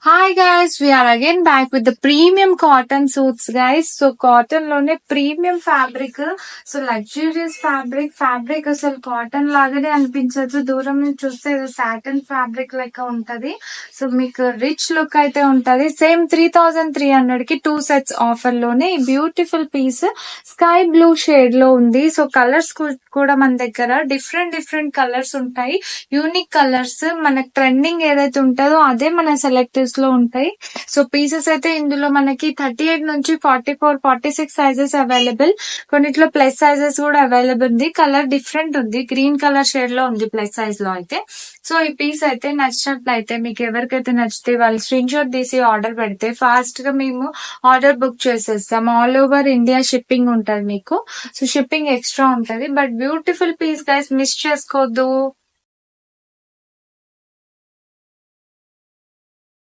Hi guys, we are again back with the premium cotton suits guys. So cotton లోనే premium fabric. So luxurious fabric అసలు cotton లాగానే అనిపించదు. దూరం నుంచి చూస్తే ఏదో సాటన్ ఫ్యాబ్రిక్ లెక్క ఉంటది. సో మీకు రిచ్ లుక్ అయితే ఉంటది. సేమ్ 3300 కి 2 సెట్స్ ఆఫర్ లోనే beautiful piece sky blue shade లో ఉంది. సో కలర్స్ కూడా మన దగ్గర డిఫరెంట్ కలర్స్ ఉంటాయి. యూనిక్ కలర్స్ మనకి ట్రెండింగ్ ఏదైతే ఉంటుందో అదే మన సెలెక్టివ్స్ లో ఉంటాయి. సో పీసెస్ అయితే ఇందులో మనకి 38 నుంచి 44, 46 సైజెస్ అవైలబుల్. కొన్నిట్లో ప్లస్ సైజెస్ కూడా అవైలబుల్ ఉంది. కలర్ డిఫరెంట్ ఉంది, గ్రీన్ కలర్ షేడ్ లో ఉంది ప్లస్ సైజ్ లో అయితే. సో ఈ పీస్ అయితే నచ్చినట్లయితే మీకు ఎవరికైతే నచ్చితే వాళ్ళు స్క్రీన్ షాట్ తీసి ఆర్డర్ పెడితే ఫాస్ట్ గా మేము ఆర్డర్ బుక్ చేసేస్తాం. ఆల్ ఓవర్ ఇండియా షిప్పింగ్ ఉంటది మీకు. సో షిప్పింగ్ ఎక్స్ట్రా ఉంటది. But beautiful piece guys, miss చేసుకోవద్దు.